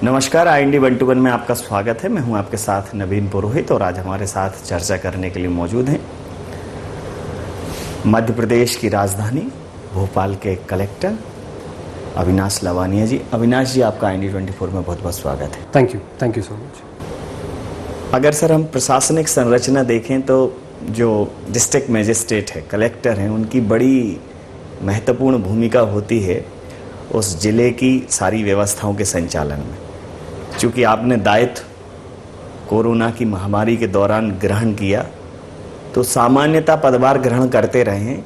नमस्कार, IND 121 में आपका स्वागत है। मैं हूं आपके साथ नवीन पुरोहित और आज हमारे साथ चर्चा करने के लिए मौजूद हैं मध्य प्रदेश की राजधानी भोपाल के कलेक्टर अविनाश लवानिया जी। अविनाश जी, आपका IND 24 में बहुत बहुत स्वागत है। Thank you so much. अगर सर हम प्रशासनिक संरचना देखें तो जो डिस्ट्रिक्ट मजिस्ट्रेट है, कलेक्टर हैं, उनकी बड़ी महत्वपूर्ण भूमिका होती है उस जिले की सारी व्यवस्थाओं के संचालन में। चूँकि आपने दायित्व कोरोना की महामारी के दौरान ग्रहण किया तो सामान्यतः पदभार ग्रहण करते रहे हैं।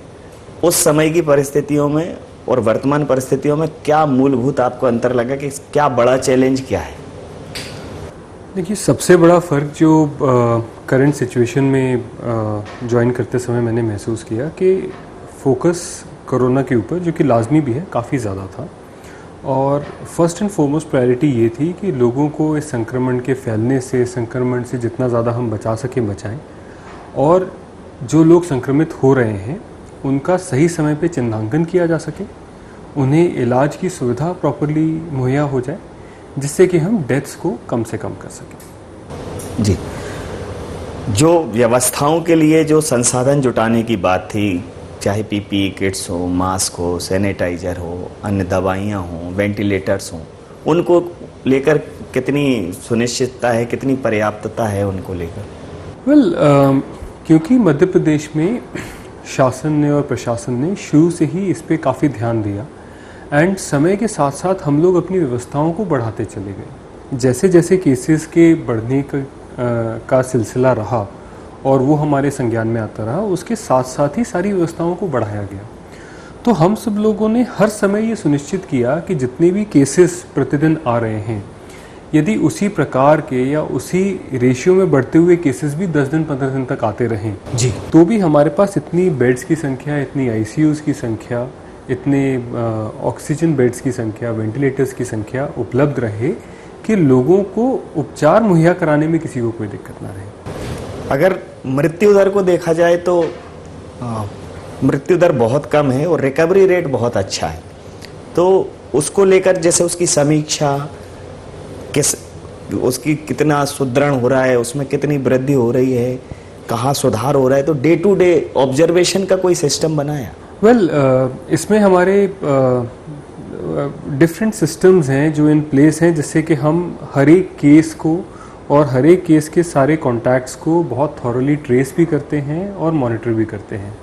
उस समय की परिस्थितियों में और वर्तमान परिस्थितियों में क्या मूलभूत आपको अंतर लगा कि क्या बड़ा चैलेंज क्या है? देखिए, सबसे बड़ा फ़र्क जो करंट सिचुएशन में ज्वाइन करते समय मैंने महसूस किया कि फोकस कोरोना के ऊपर, जो कि लाजमी भी है, काफ़ी ज़्यादा था। और फर्स्ट एंड फॉरमोस्ट प्रायोरिटी ये थी कि लोगों को इस संक्रमण के फैलने से, संक्रमण से जितना ज़्यादा हम बचा सकें बचाएं, और जो लोग संक्रमित हो रहे हैं उनका सही समय पे चिन्हांकन किया जा सके, उन्हें इलाज की सुविधा प्रॉपरली मुहैया हो जाए, जिससे कि हम डेथ्स को कम से कम कर सकें। जी, जो व्यवस्थाओं के लिए जो संसाधन जुटाने की बात थी, चाहे PPE किट्स हो, मास्क हो, सैनिटाइज़र हो, अन्य दवाइयाँ हों, वेंटिलेटर्स हों, उनको लेकर कितनी सुनिश्चितता है, कितनी पर्याप्तता है उनको लेकर? क्योंकि मध्य प्रदेश में शासन ने और प्रशासन ने शुरू से ही इस पे काफ़ी ध्यान दिया एंड समय के साथ साथ हम लोग अपनी व्यवस्थाओं को बढ़ाते चले गए। जैसे जैसे केसेस के बढ़ने का सिलसिला रहा और वो हमारे संज्ञान में आता रहा, उसके साथ साथ ही सारी व्यवस्थाओं को बढ़ाया गया। तो हम सब लोगों ने हर समय ये सुनिश्चित किया कि जितने भी केसेस प्रतिदिन आ रहे हैं, यदि उसी प्रकार के या उसी रेशियो में बढ़ते हुए केसेस भी 10 दिन 15 दिन तक आते रहें जी, तो भी हमारे पास इतनी बेड्स की संख्या, इतनी ICUs की संख्या, इतने ऑक्सीजन बेड्स की संख्या, वेंटिलेटर्स की संख्या उपलब्ध रहे कि लोगों को उपचार मुहैया कराने में किसी को कोई दिक्कत ना रहे। अगर मृत्यु दर को देखा जाए तो मृत्यु दर बहुत कम है और रिकवरी रेट बहुत अच्छा है, तो उसको लेकर जैसे उसकी समीक्षा, उसकी कितना सुदृढ़ हो रहा है, उसमें कितनी वृद्धि हो रही है, कहाँ सुधार हो रहा है, तो डे टू डे ऑब्जर्वेशन का कोई सिस्टम बनाया? इसमें हमारे डिफरेंट सिस्टम्स हैं जो इन प्लेस हैं, जिससे कि हम हर एक केस को और हर एक केस के सारे कॉन्टैक्ट्स को बहुत थॉरली ट्रेस भी करते हैं और मॉनिटर भी करते हैं।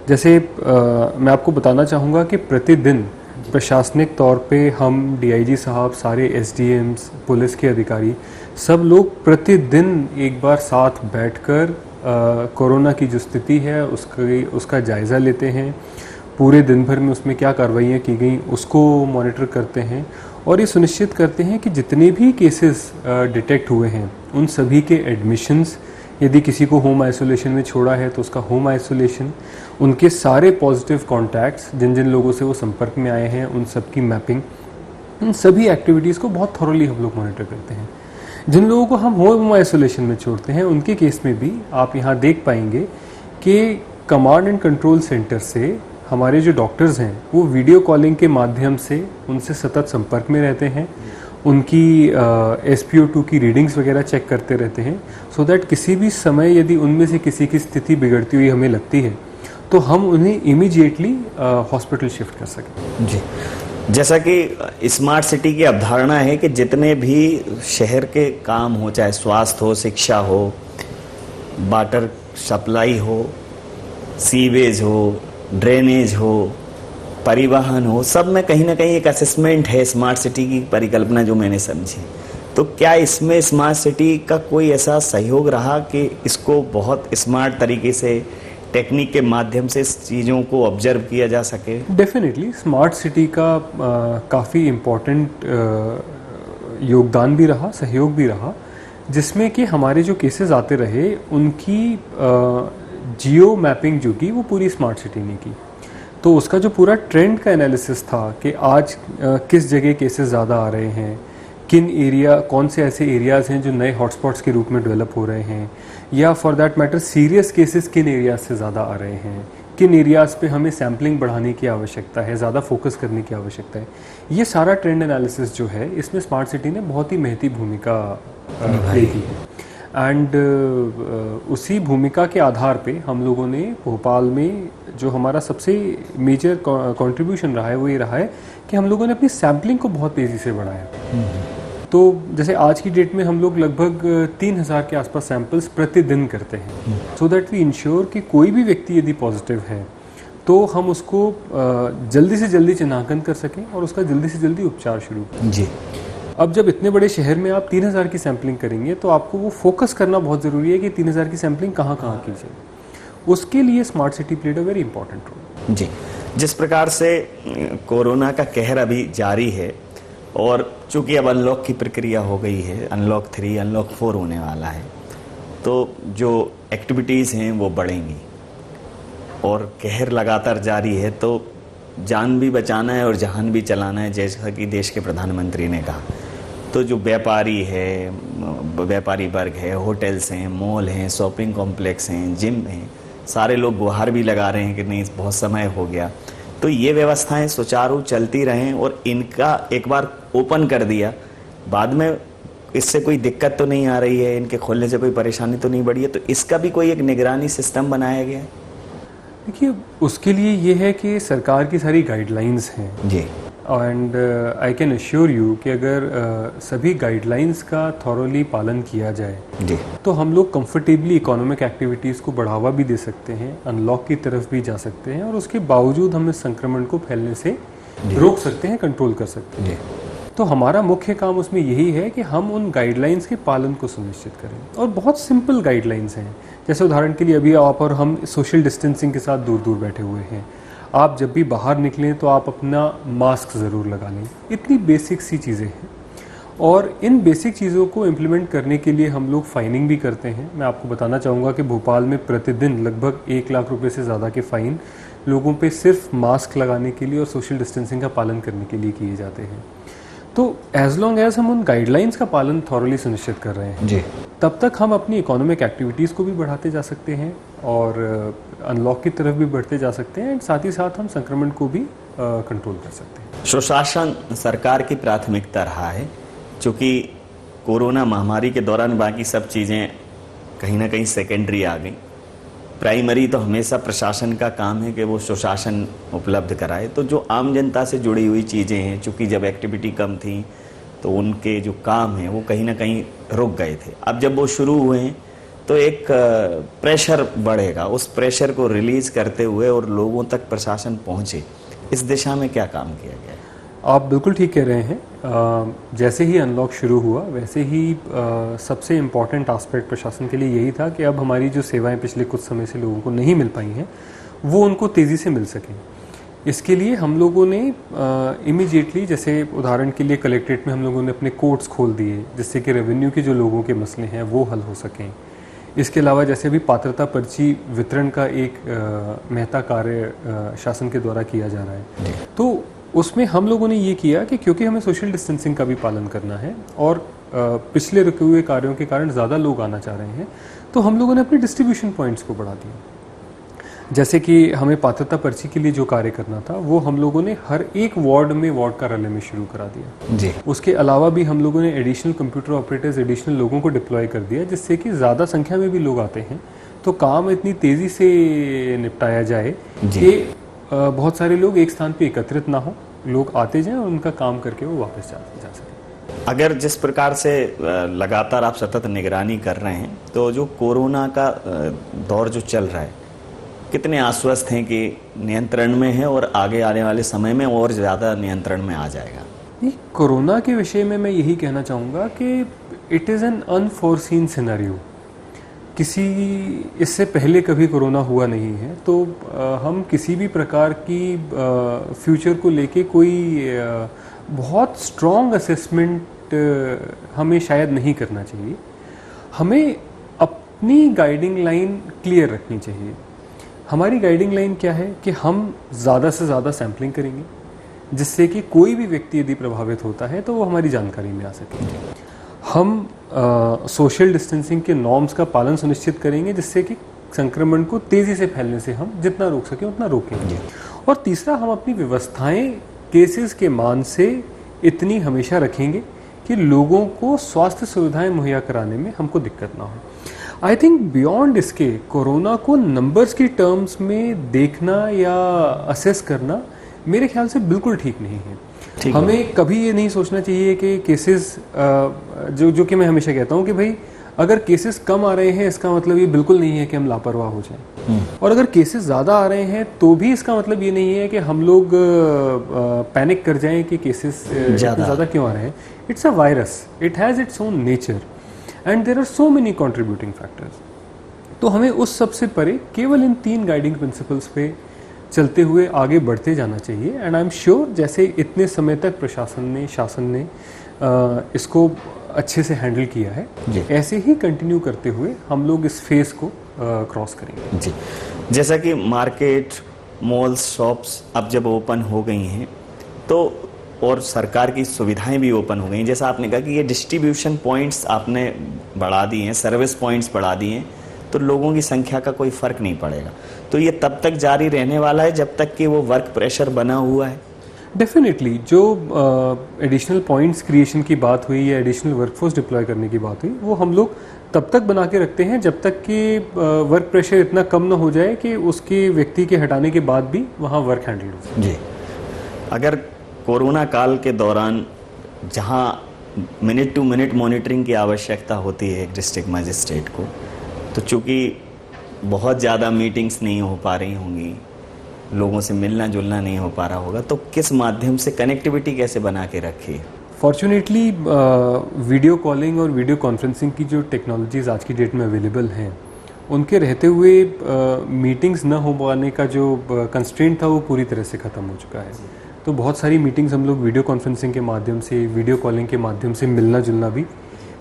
जैसे मैं आपको बताना चाहूँगा कि प्रतिदिन प्रशासनिक तौर पे हम DIG साहब, सारे SDMs, पुलिस के अधिकारी, सब लोग प्रतिदिन एक बार साथ बैठकर कोरोना की जो स्थिति है उसका जायज़ा लेते हैं। पूरे दिन भर में उसमें क्या कार्रवाइयाँ की गई उसको मॉनिटर करते हैं और ये सुनिश्चित करते हैं कि जितने भी केसेस डिटेक्ट हुए हैं उन सभी के एडमिशन्स, यदि किसी को होम आइसोलेशन में छोड़ा है तो उसका होम आइसोलेशन, उनके सारे पॉजिटिव कॉन्टैक्ट्स, जिन जिन लोगों से वो संपर्क में आए हैं, उन सब की मैपिंग, इन सभी एक्टिविटीज़ को बहुत थॉरली हम लोग मॉनिटर करते हैं। जिन लोगों को हम होम आइसोलेशन में छोड़ते हैं उनके केस में भी आप यहाँ देख पाएंगे कि कमांड एंड कंट्रोल सेंटर से हमारे जो डॉक्टर्स हैं वो वीडियो कॉलिंग के माध्यम से उनसे सतत संपर्क में रहते हैं, उनकी SpO2 की रीडिंग्स वगैरह चेक करते रहते हैं, सो दैट किसी भी समय यदि उनमें से किसी की स्थिति बिगड़ती हुई हमें लगती है तो हम उन्हें इमीडिएटली हॉस्पिटल शिफ्ट कर सकें। जी, जैसा कि स्मार्ट सिटी की अवधारणा है कि जितने भी शहर के काम हो, चाहे स्वास्थ्य हो, शिक्षा हो, वाटर सप्लाई हो, सीवेज हो, ड्रेनेज हो, परिवहन हो, सब में कहीं ना कहीं एक असेसमेंट है स्मार्ट सिटी की परिकल्पना जो मैंने समझी। तो क्या इसमें स्मार्ट सिटी का कोई ऐसा सहयोग रहा कि इसको बहुत स्मार्ट तरीके से टेक्निक के माध्यम से इस चीज़ों को ऑब्जर्व किया जा सके? डेफिनेटली स्मार्ट सिटी का काफ़ी इम्पोर्टेंट योगदान भी रहा, सहयोग भी रहा, जिसमें कि हमारे जो केसेस आते रहे उनकी जियो मैपिंग जो की वो पूरी स्मार्ट सिटी ने की। तो उसका जो पूरा ट्रेंड का एनालिसिस था कि आज किस जगह केसेस ज़्यादा आ रहे हैं, किन एरिया, कौन से ऐसे एरियाज़ हैं जो नए हॉटस्पॉट्स के रूप में डेवलप हो रहे हैं, या for that matter serious cases किन एरियाज से ज़्यादा आ रहे हैं, किन एरियाज़ पे हमें सैम्पलिंग बढ़ाने की आवश्यकता है, ज़्यादा फोकस करने की आवश्यकता है, ये सारा ट्रेंड एनालिसिस जो है इसमें स्मार्ट सिटी ने बहुत ही महती भूमिका प्ले की है। एंड उसी भूमिका के आधार पे हम लोगों ने भोपाल में जो हमारा सबसे मेजर कंट्रीब्यूशन रहा है वो ये रहा है कि हम लोगों ने अपनी सैम्पलिंग को बहुत तेज़ी से बढ़ाया। तो जैसे आज की डेट में हम लोग लगभग 3000 के आसपास सैंपल्स प्रतिदिन करते हैं, सो दैट वी इंश्योर कि कोई भी व्यक्ति यदि पॉजिटिव है तो हम उसको जल्दी से जल्दी चिन्हांकन कर सकें और उसका जल्दी से जल्दी उपचार शुरू करें। जी। अब जब इतने बड़े शहर में आप 3000 की सैम्पलिंग करेंगे तो आपको वो फोकस करना बहुत ज़रूरी है कि 3000 की सैम्पलिंग कहाँ कहाँ की जाए। उसके लिए smart city played a very important role. जी, जिस प्रकार से कोरोना का कहर अभी जारी है और चूंकि अब अनलॉक की प्रक्रिया हो गई है, अनलॉक 3, अनलॉक 4 होने वाला है, तो जो एक्टिविटीज़ हैं वो बढ़ेंगी और कहर लगातार जारी है, तो जान भी बचाना है और जहान भी चलाना है, जैसा कि देश के प्रधानमंत्री ने कहा। तो जो व्यापारी है, व्यापारी वर्ग है, होटल्स हैं, मॉल हैं, शॉपिंग कॉम्प्लेक्स हैं, जिम हैं, सारे लोग गुहार भी लगा रहे हैं कि नहीं बहुत समय हो गया। तो ये व्यवस्थाएं सुचारू चलती रहें और इनका एक बार ओपन कर दिया, बाद में इससे कोई दिक्कत तो नहीं आ रही है, इनके खोलने से कोई परेशानी तो नहीं बढ़ी है, तो इसका भी कोई एक निगरानी सिस्टम बनाया गया है? देखिए, उसके लिए ये है कि सरकार की सारी गाइडलाइंस हैं जी, and I can assure you कि अगर सभी गाइडलाइंस का थॉरोली पालन किया जाए जी, तो हम लोग कंफर्टेबली इकोनॉमिक एक्टिविटीज़ को बढ़ावा भी दे सकते हैं, अनलॉक की तरफ भी जा सकते हैं और उसके बावजूद हम इस संक्रमण को फैलने से रोक सकते हैं, कंट्रोल कर सकते हैं। तो हमारा मुख्य काम उसमें यही है कि हम उन गाइडलाइंस के पालन को सुनिश्चित करें और बहुत सिंपल गाइडलाइंस हैं। जैसे उदाहरण के लिए अभी आप और हम सोशल डिस्टेंसिंग के साथ दूर दूर बैठे हुए हैं, आप जब भी बाहर निकलें तो आप अपना मास्क ज़रूर लगा लें। इतनी बेसिक सी चीज़ें हैं और इन बेसिक चीज़ों को इम्प्लीमेंट करने के लिए हम लोग फाइनिंग भी करते हैं। मैं आपको बताना चाहूँगा कि भोपाल में प्रतिदिन लगभग 1 लाख रुपए से ज़्यादा के फ़ाइन लोगों पे सिर्फ मास्क लगाने के लिए और सोशल डिस्टेंसिंग का पालन करने के लिए किए जाते हैं। तो एज लॉन्ग एज हम उन गाइडलाइंस का पालन थॉरली सुनिश्चित कर रहे हैं जी, तब तक हम अपनी इकोनॉमिक एक्टिविटीज़ को भी बढ़ाते जा सकते हैं और अनलॉक की तरफ भी बढ़ते जा सकते हैं एंड साथ ही साथ हम संक्रमण को भी कंट्रोल कर सकते हैं। सुशासन सरकार की प्राथमिकता रहा है, क्योंकि कोरोना महामारी के दौरान बाकी सब चीज़ें कहीं ना कहीं सेकेंडरी आ गई। प्राइमरी तो हमेशा प्रशासन का काम है कि वो सुशासन उपलब्ध कराए। तो जो आम जनता से जुड़ी हुई चीज़ें हैं, चूँकि जब एक्टिविटी कम थी तो उनके जो काम हैं वो कहीं ना कहीं रुक गए थे। अब जब वो शुरू हुए हैं तो एक प्रेशर बढ़ेगा, उस प्रेशर को रिलीज़ करते हुए और लोगों तक प्रशासन पहुँचे, इस दिशा में क्या काम किया गया है? आप बिल्कुल ठीक कह रहे हैं। जैसे ही अनलॉक शुरू हुआ वैसे ही सबसे इम्पॉर्टेंट एस्पेक्ट प्रशासन के लिए यही था कि अब हमारी जो सेवाएं पिछले कुछ समय से लोगों को नहीं मिल पाई हैं वो उनको तेज़ी से मिल सकें। इसके लिए हम लोगों ने इमीडिएटली, जैसे उदाहरण के लिए कलेक्ट्रेट में हम लोगों ने अपने कोर्ट्स खोल दिए जिससे कि रेवेन्यू के जो लोगों के मसले हैं वो हल हो सकें। इसके अलावा जैसे अभी पात्रता पर्ची वितरण का एक महत्ता कार्य शासन के द्वारा किया जा रहा है, तो उसमें हम लोगों ने ये किया कि क्योंकि हमें सोशल डिस्टेंसिंग का भी पालन करना है और पिछले रुके हुए कार्यों के कारण ज़्यादा लोग आना चाह रहे हैं, तो हम लोगों ने अपने डिस्ट्रीब्यूशन पॉइंट्स को बढ़ा दिया। जैसे कि हमें पात्रता पर्ची के लिए जो कार्य करना था वो हम लोगों ने हर एक वार्ड में वार्ड कार्यालय में शुरू करा दिया जी। उसके अलावा भी हम लोगों ने एडिशनल कंप्यूटर ऑपरेटर्स, एडिशनल लोगों को डिप्लॉय कर दिया जिससे कि ज़्यादा संख्या में भी लोग आते हैं तो काम इतनी तेज़ी से निपटाया जाए कि बहुत सारे लोग एक स्थान पे एकत्रित ना हो, लोग आते जाएं और उनका काम करके वो वापस जा सकें। अगर जिस प्रकार से लगातार आप सतत निगरानी कर रहे हैं, तो जो कोरोना का दौर जो चल रहा है, कितने आश्वस्त हैं कि नियंत्रण में है और आगे आने वाले समय में और ज़्यादा नियंत्रण में आ जाएगा? ये कोरोना के विषय में मैं यही कहना चाहूँगा कि it is an unforeseen scenario. किसी इससे पहले कभी कोरोना हुआ नहीं है, तो हम किसी भी प्रकार की फ्यूचर को लेके कोई बहुत स्ट्रॉन्ग असेसमेंट हमें शायद नहीं करना चाहिए। हमें अपनी गाइडिंग लाइन क्लियर रखनी चाहिए। हमारी गाइडिंग लाइन क्या है कि हम ज़्यादा से ज़्यादा सैम्पलिंग करेंगे जिससे कि कोई भी व्यक्ति यदि प्रभावित होता है तो वो हमारी जानकारी में आ सके। हम सोशल डिस्टेंसिंग के नॉर्म्स का पालन सुनिश्चित करेंगे जिससे कि संक्रमण को तेजी से फैलने से हम जितना रोक सकें उतना रोकेंगे। और तीसरा, हम अपनी व्यवस्थाएं केसेस के मान से इतनी हमेशा रखेंगे कि लोगों को स्वास्थ्य सुविधाएं मुहैया कराने में हमको दिक्कत ना हो। आई थिंक बियॉन्ड इसके कोरोना को नंबर्स की टर्म्स में देखना या असेस करना मेरे ख्याल से बिल्कुल ठीक नहीं है। हमें कभी ये नहीं सोचना चाहिए कि केसेस जो कि मैं हमेशा कहता हूँ कि भाई अगर केसेस कम आ रहे हैं इसका मतलब ये बिल्कुल नहीं है कि हम लापरवाह हो जाएं, और अगर केसेस ज़्यादा आ रहे हैं तो भी इसका मतलब ये नहीं है कि हम लोग पैनिक कर जाएं कि केसेस ज़्यादा क्यों आ रहे हैं। It's a virus, it has its own nature and there are so many contributing factors. तो हमें उस सबसे परे केवल इन 3 गाइडिंग प्रिंसिपल्स पे चलते हुए आगे बढ़ते जाना चाहिए। एंड आई एम श्योर जैसे इतने समय तक शासन ने इसको अच्छे से हैंडल किया है, ऐसे ही कंटिन्यू करते हुए हम लोग इस फेज को क्रॉस करेंगे। जी, जैसा कि मार्केट, मॉल्स, शॉप्स अब जब ओपन हो गई हैं तो और सरकार की सुविधाएं भी ओपन हो गई, जैसा आपने कहा कि ये डिस्ट्रीब्यूशन पॉइंट्स आपने बढ़ा दिए हैं, सर्विस पॉइंट्स बढ़ा दिए हैं, तो लोगों की संख्या का कोई फर्क नहीं पड़ेगा। तो ये तब तक जारी रहने वाला है जब तक कि वो वर्क प्रेशर बना हुआ है। डेफिनेटली जो एडिशनल पॉइंट्स क्रिएशन की बात हुई या एडिशनल वर्कफोर्स डिप्लॉय करने की बात हुई, वो हम लोग तब तक बना के रखते हैं जब तक कि वर्क प्रेशर इतना कम ना हो जाए कि उसके व्यक्ति के हटाने के बाद भी वहाँ वर्क हैंडल हो जाए। जी, अगर कोरोना काल के दौरान जहाँ मिनट टू मिनट मॉनिटरिंग की आवश्यकता होती है एक डिस्ट्रिक्ट मजिस्ट्रेट को, तो चूँकि बहुत ज़्यादा मीटिंग्स नहीं हो पा रही होंगी, लोगों से मिलना जुलना नहीं हो पा रहा होगा, तो किस माध्यम से कनेक्टिविटी कैसे बना के रखी? फॉर्चुनेटली वीडियो कॉलिंग और वीडियो कॉन्फ्रेंसिंग की जो टेक्नोलॉजीज़ आज की डेट में अवेलेबल हैं, उनके रहते हुए मीटिंग्स न हो पाने का जो कंस्ट्रेंट था वो पूरी तरह से ख़त्म हो चुका है। तो बहुत सारी मीटिंग्स हम लोग वीडियो कॉन्फ्रेंसिंग के माध्यम से, वीडियो कॉलिंग के माध्यम से मिलना जुलना भी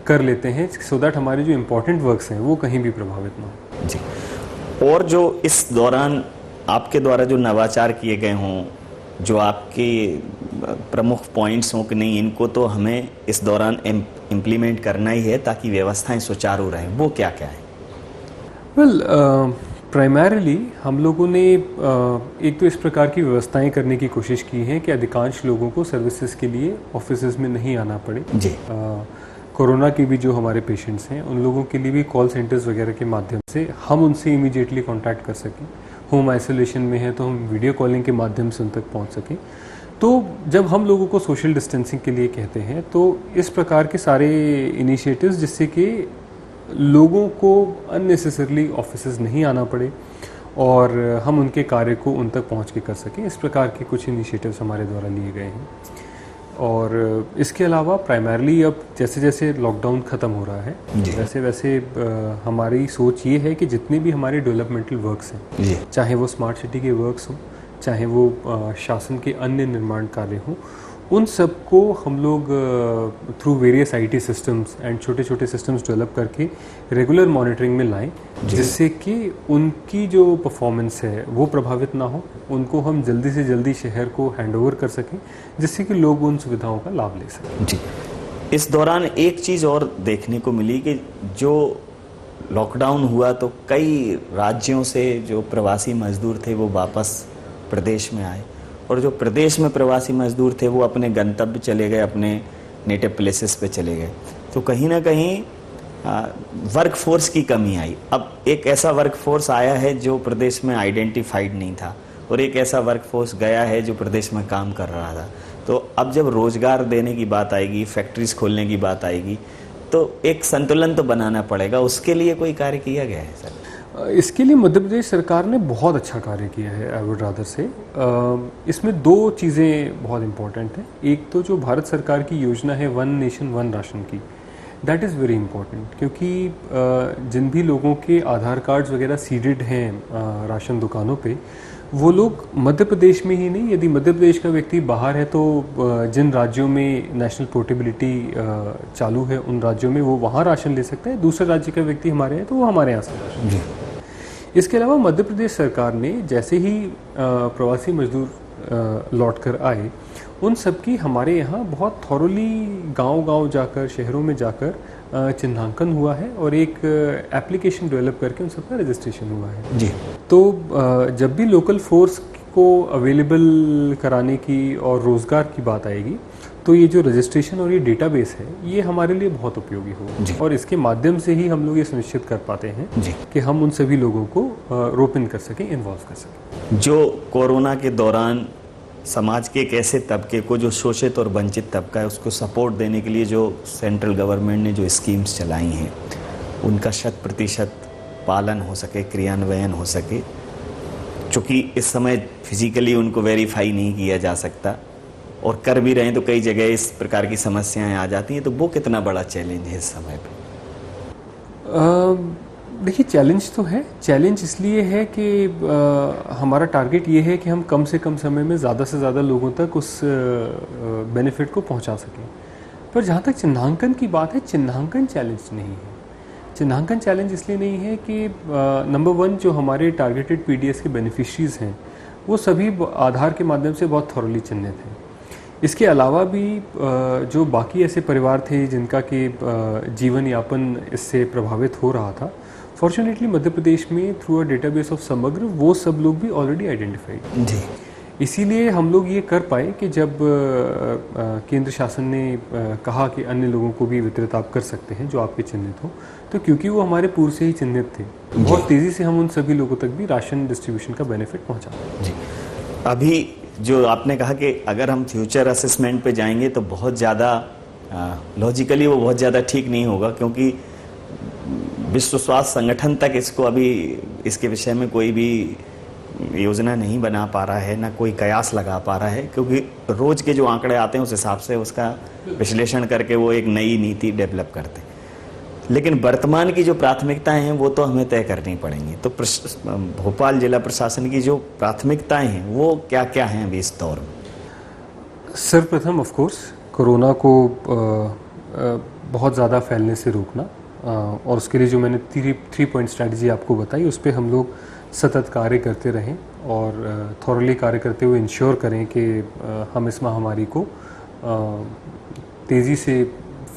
कर लेते हैं, सो दैट हमारे जो इम्पोर्टेंट वर्क्स हैं वो कहीं भी प्रभावित ना हो। जी, और जो इस दौरान आपके द्वारा जो नवाचार किए गए हों, जो आपके प्रमुख पॉइंट्स हों कि नहीं इनको तो हमें इस दौरान इम्प्लीमेंट करना ही है ताकि व्यवस्थाएं सुचारू रहें, वो क्या क्या है? वेल, प्राइमरीली हम लोगों ने एक तो इस प्रकार की व्यवस्थाएं करने की कोशिश की है कि अधिकांश लोगों को सर्विसेज के लिए ऑफिसेज में नहीं आना पड़े। जी, कोरोना के भी जो हमारे पेशेंट्स हैं उन लोगों के लिए भी कॉल सेंटर्स वगैरह के माध्यम से हम उनसे इमीडिएटली कांटेक्ट कर सकें। होम आइसोलेशन में है तो हम वीडियो कॉलिंग के माध्यम से उन तक पहुंच सकें। तो जब हम लोगों को सोशल डिस्टेंसिंग के लिए कहते हैं तो इस प्रकार के सारे इनिशिएटिव्स जिससे कि लोगों को अननेसेसरली ऑफिसेज नहीं आना पड़े और हम उनके कार्य को उन तक पहुंच के कर सकें, इस प्रकार के कुछ इनिशिएटिव्स हमारे द्वारा लिए गए हैं। और इसके अलावा प्राइमरली अब जैसे जैसे लॉकडाउन ख़त्म हो रहा है वैसे वैसे हमारी सोच ये है कि जितने भी हमारे डेवलपमेंटल वर्क्स हैं, चाहे वो स्मार्ट सिटी के वर्क्स हों, चाहे वो शासन के अन्य निर्माण कार्य हों, उन सबको हम लोग through various IT systems and छोटे छोटे सिस्टम्स डेवलप करके रेगुलर मॉनिटरिंग में लाएं, जिससे कि उनकी जो परफॉर्मेंस है वो प्रभावित ना हो, उनको हम जल्दी से जल्दी शहर को हैंडओवर कर सकें, जिससे कि लोग उन सुविधाओं का लाभ ले सकें। जी, इस दौरान एक चीज़ और देखने को मिली कि जो लॉकडाउन हुआ तो कई राज्यों से जो प्रवासी मजदूर थे वो वापस प्रदेश में आए, और जो प्रदेश में प्रवासी मजदूर थे वो अपने गंतव्य चले गए, अपने नेटिव प्लेसेस पे चले गए। तो कहीं ना कहीं वर्क फोर्स की कमी आई। अब एक ऐसा वर्क फोर्स आया है जो प्रदेश में आइडेंटिफाइड नहीं था, और एक ऐसा वर्क फोर्स गया है जो प्रदेश में काम कर रहा था। तो अब जब रोजगार देने की बात आएगी, फैक्ट्रीज खोलने की बात आएगी, तो एक संतुलन तो बनाना पड़ेगा। उसके लिए कोई कार्य किया गया है सर? इसके लिए मध्य प्रदेश सरकार ने बहुत अच्छा कार्य किया है, आई वुड रादर से। इसमें 2 चीज़ें बहुत इम्पोर्टेंट हैं। एक तो जो भारत सरकार की योजना है वन नेशन वन राशन की, दैट इज़ वेरी इम्पोर्टेंट, क्योंकि जिन भी लोगों के आधार कार्ड्स वगैरह सीडेड हैं राशन दुकानों पे, वो लोग मध्य प्रदेश में ही नहीं, यदि मध्य प्रदेश का व्यक्ति बाहर है तो जिन राज्यों में नेशनल पोर्टेबिलिटी चालू है उन राज्यों में वो वहाँ राशन ले सकता है। दूसरे राज्य का व्यक्ति हमारे हैं तो वो हमारे यहाँ से राशन ले सकता है। इसके अलावा मध्य प्रदेश सरकार ने जैसे ही प्रवासी मजदूर लौट कर आए, उन सब की हमारे यहाँ बहुत थॉरली गांव-गांव जाकर, शहरों में जाकर चिन्हांकन हुआ है और एक एप्लीकेशन डेवलप करके उन सबका रजिस्ट्रेशन हुआ है। जी तो जब भी लोकल फोर्स को अवेलेबल कराने की और रोज़गार की बात आएगी तो ये जो रजिस्ट्रेशन और ये डेटाबेस है ये हमारे लिए बहुत उपयोगी जी। हो और इसके माध्यम से ही हम लोग ये सुनिश्चित कर पाते हैं जी। कि हम उन सभी लोगों को रोप इन कर सकें, इन्वॉल्व कर सकें। जो कोरोना के दौरान समाज के एक ऐसे तबके को जो शोषित और वंचित तबका है उसको सपोर्ट देने के लिए जो सेंट्रल गवर्नमेंट ने जो स्कीम्स चलाई हैं उनका 100% पालन हो सके, क्रियान्वयन हो सके, चूँकि इस समय फिजिकली उनको वेरीफाई नहीं किया जा सकता और कर भी रहे हैं तो कई जगह इस प्रकार की समस्याएं आ जाती हैं, तो वो कितना बड़ा चैलेंज है इस समय पे? देखिए चैलेंज तो है। चैलेंज इसलिए है कि हमारा टारगेट ये है कि हम कम से कम समय में ज़्यादा से ज़्यादा लोगों तक उस बेनिफिट को पहुंचा सकें। पर जहाँ तक चिन्हांकन की बात है, चिन्हांकन चैलेंज नहीं है। चिन्हांकन चैलेंज इसलिए नहीं है कि नंबर 1 जो हमारे टारगेटेड पीडीएस के बेनिफिशरीज हैं वो सभी आधार के माध्यम से बहुत थॉरली चिन्हित हैं। इसके अलावा भी जो बाकी ऐसे परिवार थे जिनका कि जीवन यापन इससे प्रभावित हो रहा था, फॉर्चुनेटली मध्य प्रदेश में थ्रू अ डेटाबेस ऑफ समग्र वो सब लोग भी ऑलरेडी आइडेंटिफाइड। जी इसीलिए हम लोग ये कर पाए कि जब केंद्र शासन ने कहा कि अन्य लोगों को भी वितरित आप कर सकते हैं जो आपके चिन्हित हो, तो क्योंकि वो हमारे पूर्व से ही चिन्हित थे, बहुत तेज़ी से हम उन सभी लोगों तक भी राशन डिस्ट्रीब्यूशन का बेनिफिट पहुंचा। जी। अभी जो आपने कहा कि अगर हम फ्यूचर असेसमेंट पे जाएंगे तो बहुत ज़्यादा लॉजिकली वो बहुत ज़्यादा ठीक नहीं होगा, क्योंकि विश्व स्वास्थ्य संगठन तक इसको अभी इसके विषय में कोई भी योजना नहीं बना पा रहा है, ना कोई कयास लगा पा रहा है, क्योंकि रोज़ के जो आंकड़े आते हैं उस हिसाब से उसका विश्लेषण करके वो एक नई नीति डेवलप करते हैं। लेकिन वर्तमान की जो प्राथमिकताएं हैं वो तो हमें तय करनी पड़ेंगी। तो भोपाल जिला प्रशासन की जो प्राथमिकताएं हैं वो क्या क्या हैं अभी इस दौर में? सर्वप्रथम ऑफ कोर्स कोरोना को बहुत ज़्यादा फैलने से रोकना, और उसके लिए जो मैंने 3 पॉइंट स्ट्रैटेजी आपको बताई उस पर हम लोग सतत कार्य करते रहें और थॉरली कार्य करते हुए इंश्योर करें कि हम इस महामारी को तेज़ी से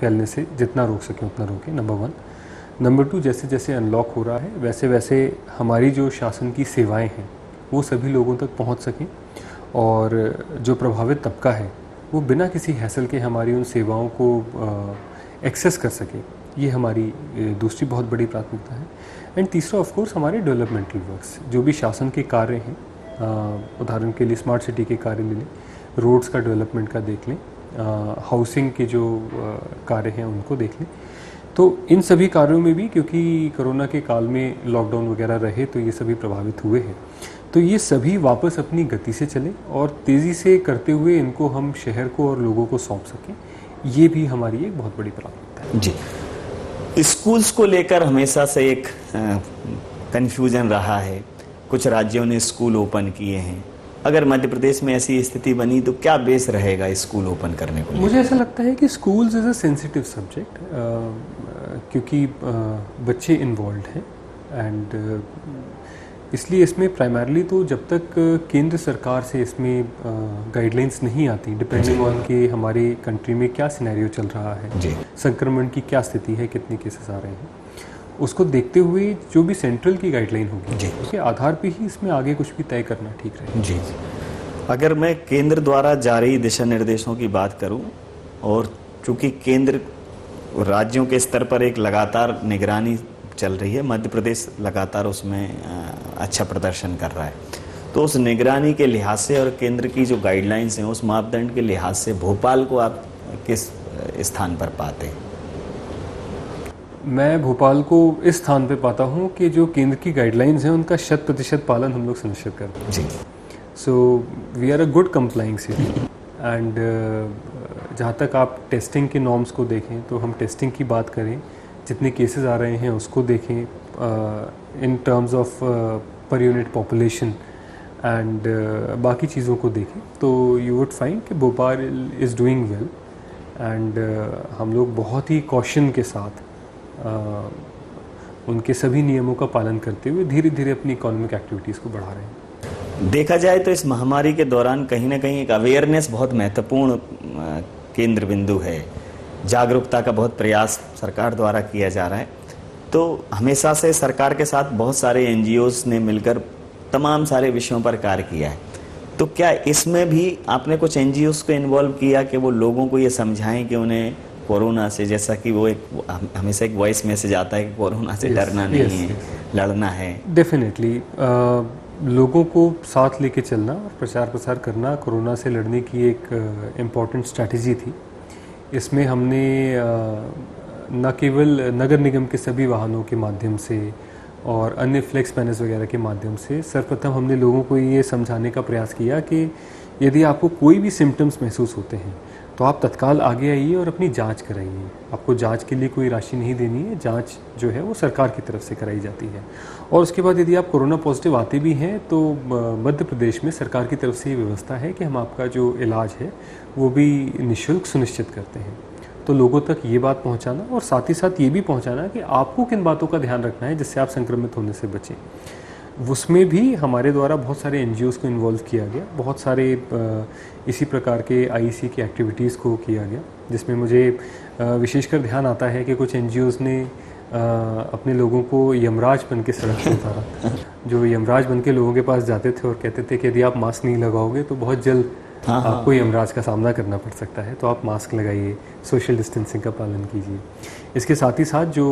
फैलने से जितना रोक सकें उतना रोकें, नंबर 1। नंबर 2, जैसे जैसे अनलॉक हो रहा है वैसे वैसे हमारी जो शासन की सेवाएं हैं वो सभी लोगों तक पहुंच सकें और जो प्रभावित तबका है वो बिना किसी हैसल के हमारी उन सेवाओं को एक्सेस कर सके, ये हमारी दूसरी बहुत बड़ी प्राथमिकता है। एंड तीसरा ऑफ कोर्स हमारे डेवलपमेंटल वर्क्स, जो भी शासन के कार्य हैं, उदाहरण के लिए स्मार्ट सिटी के कार्य ले लें, रोड्स का डेवलपमेंट का देख लें, हाउसिंग के जो कार्य हैं उनको देख लें, तो इन सभी कार्यों में भी क्योंकि कोरोना के काल में लॉकडाउन वगैरह रहे तो ये सभी प्रभावित हुए हैं, तो ये सभी वापस अपनी गति से चले और तेज़ी से करते हुए इनको हम शहर को और लोगों को सौंप सकें, ये भी हमारी एक बहुत बड़ी प्राथमिकता है। जी, स्कूल्स को लेकर हमेशा से एक कन्फ्यूजन रहा है। कुछ राज्यों ने स्कूल ओपन किए हैं, अगर मध्य प्रदेश में ऐसी स्थिति बनी तो क्या बेस रहेगा स्कूल ओपन करने को? मुझे ऐसा लगता है कि schools is a sensitive subject, क्योंकि बच्चे इन्वॉल्व हैं एंड इसलिए इसमें प्राइमरली तो जब तक केंद्र सरकार से इसमें गाइडलाइंस नहीं आती, डिपेंडिंग ऑन कि हमारी कंट्री में क्या सिनेरियो चल रहा है, संक्रमण की क्या स्थिति है, कितने केसेस आ रहे हैं, उसको देखते हुए जो भी सेंट्रल की गाइडलाइन होगी उसके आधार पे ही इसमें आगे कुछ भी तय करना ठीक रहेगा। जी, अगर मैं केंद्र द्वारा जारी दिशा निर्देशों की बात करूं, और चूंकि केंद्र राज्यों के स्तर पर एक लगातार निगरानी चल रही है, मध्य प्रदेश लगातार उसमें अच्छा प्रदर्शन कर रहा है, तो उस निगरानी के लिहाज से और केंद्र की जो गाइडलाइंस हैं उस मापदंड के लिहाज से भोपाल को आप किस स्थान पर पाते हैं? मैं भोपाल को इस स्थान पे पाता हूँ कि जो केंद्र की गाइडलाइंस हैं उनका 100% पालन हम लोग सुनिश्चित करते हैं। जी, so we are a good complying city and जहाँ तक आप टेस्टिंग के नॉर्म्स को देखें तो हम टेस्टिंग की बात करें, जितने केसेस आ रहे हैं उसको देखें in terms of per unit population and बाकी चीज़ों को देखें, तो यू वुड फाइंड कि Bhopal is doing well and हम लोग बहुत ही कॉशन के साथ उनके सभी नियमों का पालन करते हुए धीरे धीरे अपनी इकोनॉमिक एक्टिविटीज़ को बढ़ा रहे हैं। देखा जाए तो इस महामारी के दौरान कहीं ना कहीं एक अवेयरनेस बहुत महत्वपूर्ण केंद्र बिंदु है जागरूकता का बहुत प्रयास सरकार द्वारा किया जा रहा है। तो हमेशा से सरकार के साथ बहुत सारे एनजीओज ने मिलकर तमाम सारे विषयों पर कार्य किया है। तो क्या इसमें भी आपने कुछ एनजीओज को इन्वॉल्व किया कि वो लोगों को ये समझाएं कि उन्हें कोरोना से, जैसा कि वो एक हमेशा एक वॉइस मैसेज आता है कि कोरोना से डरना नहीं है, लड़ना है। डेफिनेटली लोगों को साथ लेके चलना और प्रचार प्रसार करना कोरोना से लड़ने की एक इम्पॉर्टेंट स्ट्रैटेजी थी। इसमें हमने न केवल नगर निगम के सभी वाहनों के माध्यम से और अन्य फ्लेक्स बैनर्स वगैरह के माध्यम से सर्वप्रथम हमने लोगों को ये समझाने का प्रयास किया कि यदि आपको कोई भी सिम्टम्स महसूस होते हैं तो आप तत्काल आगे आइए और अपनी जांच कराइए। आपको जांच के लिए कोई राशि नहीं देनी है, जांच जो है वो सरकार की तरफ से कराई जाती है। और उसके बाद यदि आप कोरोना पॉजिटिव आते भी हैं तो मध्य प्रदेश में सरकार की तरफ से ये व्यवस्था है कि हम आपका जो इलाज है वो भी निःशुल्क सुनिश्चित करते हैं। तो लोगों तक ये बात पहुंचाना और साथ ही साथ ये भी पहुंचाना कि आपको किन बातों का ध्यान रखना है जिससे आप संक्रमित होने से बचें। उसमें भी हमारे द्वारा बहुत सारे एनजीओज़ को इन्वॉल्व किया गया, बहुत सारे इसी प्रकार के आईईसी की एक्टिविटीज़ को किया गया, जिसमें मुझे विशेषकर ध्यान आता है कि कुछ एनजीओज़ ने अपने लोगों को यमराज बन के सड़क पर उतारा। जो यमराज बन के लोगों के पास जाते थे और कहते थे कि यदि आप मास्क नहीं लगाओगे तो बहुत जल्द आपको यमराज का सामना करना पड़ सकता है, तो आप मास्क लगाइए, सोशल डिस्टेंसिंग का पालन कीजिए। इसके साथ ही साथ जो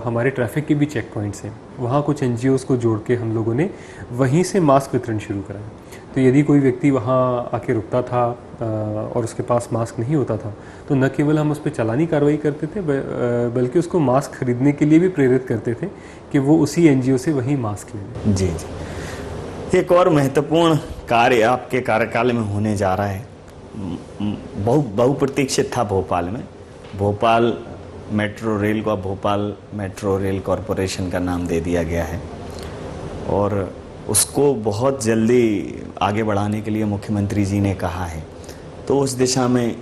हमारे ट्रैफिक के भी चेक पॉइंट्स हैं वहाँ कुछ एनजीओज़ को जोड़ के हम लोगों ने वहीं से मास्क वितरण शुरू कराया। तो यदि कोई व्यक्ति वहाँ आके रुकता था और उसके पास मास्क नहीं होता था तो न केवल हम उस पर चालानी कार्रवाई करते थे बल्कि उसको मास्क खरीदने के लिए भी प्रेरित करते थे कि वो उसी एनजीओ से वहीं मास्क लें। जी जी, एक और महत्वपूर्ण कार्य आपके कार्यकाल में होने जा रहा है, बहुप्रतीक्षित था भोपाल में। भोपाल मेट्रो रेल को अब भोपाल मेट्रो रेल कॉरपोरेशन का नाम दे दिया गया है और उसको बहुत जल्दी आगे बढ़ाने के लिए मुख्यमंत्री जी ने कहा है। तो उस दिशा में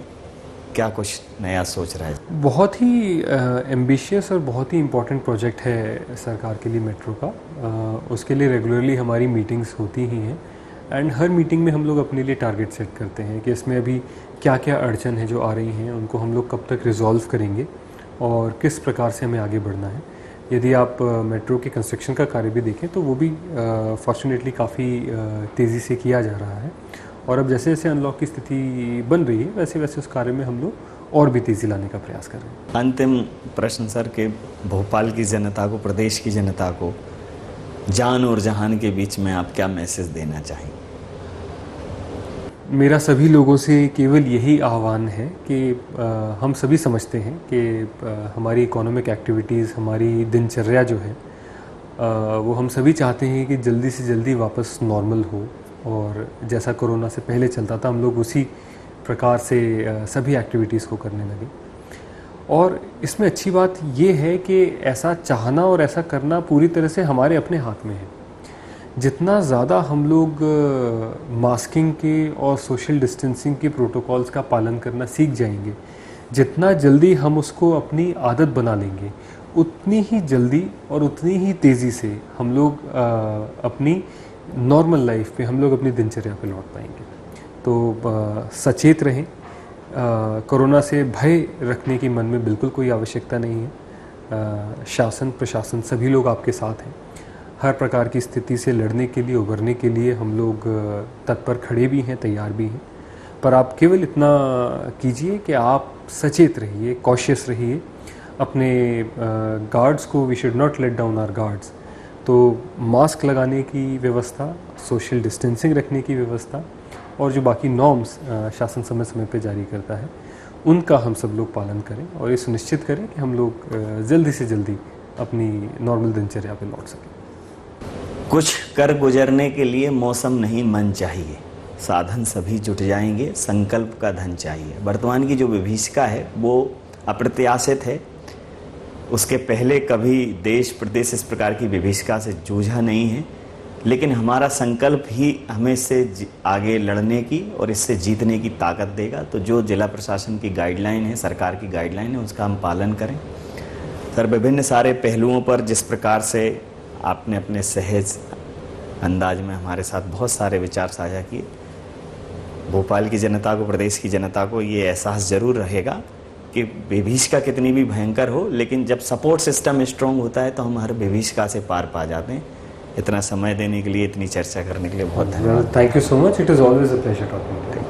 क्या कुछ नया सोच रहा है? बहुत ही एम्बिशियस और बहुत ही इम्पोर्टेंट प्रोजेक्ट है सरकार के लिए मेट्रो का। उसके लिए रेगुलरली हमारी मीटिंग्स होती ही हैं एंड हर मीटिंग में हम लोग अपने लिए टारगेट सेट करते हैं कि इसमें अभी क्या क्या अड़चन है जो आ रही हैं, उनको हम लोग कब तक रिजॉल्व करेंगे और किस प्रकार से हमें आगे बढ़ना है। यदि आप मेट्रो के कंस्ट्रक्शन का कार्य भी देखें तो वो भी फॉर्चुनेटली काफ़ी तेज़ी से किया जा रहा है और अब जैसे जैसे अनलॉक की स्थिति बन रही है वैसे वैसे उस कार्य में हम लोग और भी तेज़ी लाने का प्रयास कर रहे हैं। अंतिम प्रश्न सर के भोपाल की जनता को, प्रदेश की जनता को जान और जहान के बीच में आप क्या मैसेज देना चाहेंगे? मेरा सभी लोगों से केवल यही आह्वान है कि हम सभी समझते हैं कि हमारी इकोनॉमिक एक्टिविटीज़, हमारी दिनचर्या जो है वो हम सभी चाहते हैं कि जल्दी से जल्दी वापस नॉर्मल हो और जैसा कोरोना से पहले चलता था हम लोग उसी प्रकार से सभी एक्टिविटीज़ को करने लगे। और इसमें अच्छी बात ये है कि ऐसा चाहना और ऐसा करना पूरी तरह से हमारे अपने हाथ में है। जितना ज़्यादा हम लोग मास्किंग के और सोशल डिस्टेंसिंग के प्रोटोकॉल्स का पालन करना सीख जाएंगे, जितना जल्दी हम उसको अपनी आदत बना लेंगे, उतनी ही जल्दी और उतनी ही तेज़ी से हम लोग अपनी नॉर्मल लाइफ पे, हम लोग अपनी दिनचर्या पे लौट पाएंगे। तो सचेत रहें, कोरोना से भय रखने की मन में बिल्कुल कोई आवश्यकता नहीं है। शासन प्रशासन सभी लोग आपके साथ हैं। हर प्रकार की स्थिति से लड़ने के लिए, उभरने के लिए हम लोग तत्पर खड़े भी हैं, तैयार भी हैं। पर आप केवल इतना कीजिए कि आप सचेत रहिए, कॉशियस रहिए। अपने गार्ड्स को, we should not let down our guards. तो मास्क लगाने की व्यवस्था, सोशल डिस्टेंसिंग रखने की व्यवस्था और जो बाकी नॉर्म्स शासन समय समय पे जारी करता है उनका हम सब लोग पालन करें और ये सुनिश्चित करें कि हम लोग जल्दी से जल्दी अपनी नॉर्मल दिनचर्या पे लौट सकें। कुछ कर गुजरने के लिए मौसम नहीं मन चाहिए, साधन सभी जुट जाएंगे, संकल्प का धन चाहिए। वर्तमान की जो विभीषिका है वो अप्रत्याशित है। उसके पहले कभी देश प्रदेश इस प्रकार की विभीषिका से जूझा नहीं है, लेकिन हमारा संकल्प ही हमें इससे आगे लड़ने की और इससे जीतने की ताकत देगा। तो जो जिला प्रशासन की गाइडलाइन है, सरकार की गाइडलाइन है, उसका हम पालन करें। सर, विभिन्न सारे पहलुओं पर जिस प्रकार से आपने अपने सहज अंदाज में हमारे साथ बहुत सारे विचार साझा किए, भोपाल की जनता को, प्रदेश की जनता को ये एहसास ज़रूर रहेगा कि विभीषिका कितनी भी भयंकर हो, लेकिन जब सपोर्ट सिस्टम स्ट्रांग होता है तो हम हर विभीषिका से पार पा जाते हैं। इतना समय देने के लिए, इतनी चर्चा करने के लिए बहुत धन्यवाद। Thank you so much, it is always a pleasure talking.